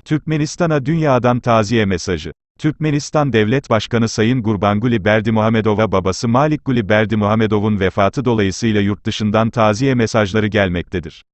Türkmenistan'a dünyadan taziye mesajı. Türkmenistan Devlet Başkanı Sayın Gurbanguly Berdimuhamedov'a babası Malikguly Berdimuhamedov'un vefatı dolayısıyla yurtdışından taziye mesajları gelmektedir.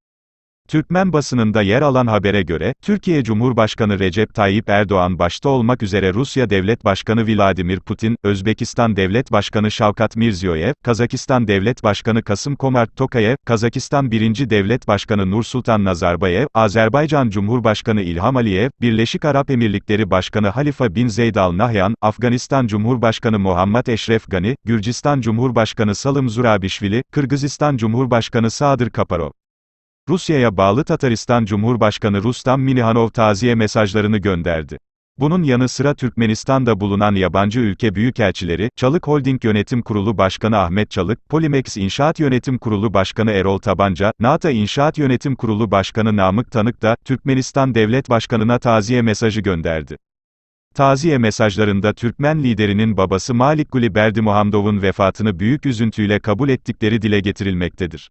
Türkmen basınında yer alan habere göre, Türkiye Cumhurbaşkanı Recep Tayyip Erdoğan başta olmak üzere Rusya Devlet Başkanı Vladimir Putin, Özbekistan Devlet Başkanı Şavkat Mirziyoyev, Kazakistan Devlet Başkanı Kasım-Komart Tokayev, Kazakistan 1. Devlet Başkanı Nursultan Nazarbayev, Azerbaycan Cumhurbaşkanı İlham Aliyev, Birleşik Arap Emirlikleri Başkanı Halifa bin Zeyd Al Nahyan, Afganistan Cumhurbaşkanı Muhammad Eşref Gani, Gürcistan Cumhurbaşkanı Salım Zurabishvili, Kırgızistan Cumhurbaşkanı Sadır Kaparov. Rusya'ya bağlı Tataristan Cumhurbaşkanı Rustam Minihanov taziye mesajlarını gönderdi. Bunun yanı sıra Türkmenistan'da bulunan yabancı ülke büyükelçileri, Çalık Holding Yönetim Kurulu Başkanı Ahmet Çalık, Polimex İnşaat Yönetim Kurulu Başkanı Erol Tabanca, NATO İnşaat Yönetim Kurulu Başkanı Namık Tanık da, Türkmenistan Devlet Başkanı'na taziye mesajı gönderdi. Taziye mesajlarında Türkmen liderinin babası Malikguly Berdimuhamedov'un vefatını büyük üzüntüyle kabul ettikleri dile getirilmektedir.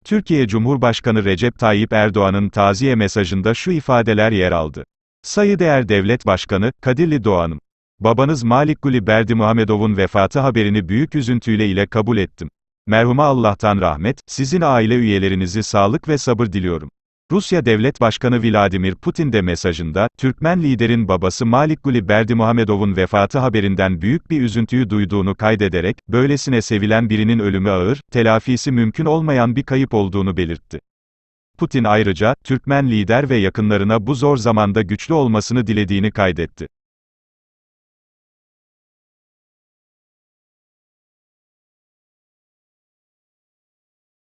Türkiye Cumhurbaşkanı Recep Tayyip Erdoğan'ın taziye mesajında şu ifadeler yer aldı. Saygıdeğer Devlet Başkanı, Kadirli Doğan'ım. Babanız Malikguly Berdimuhamedov'un vefatı haberini büyük üzüntüyle ile kabul ettim. Merhuma Allah'tan rahmet, sizin aile üyelerinizi sağlık ve sabır diliyorum. Rusya Devlet Başkanı Vladimir Putin de mesajında, Türkmen liderin babası Malikguly Berdimuhamedov'un vefatı haberinden büyük bir üzüntüyü duyduğunu kaydederek, böylesine sevilen birinin ölümü ağır, telafisi mümkün olmayan bir kayıp olduğunu belirtti. Putin ayrıca, Türkmen lider ve yakınlarına bu zor zamanda güçlü olmasını dilediğini kaydetti.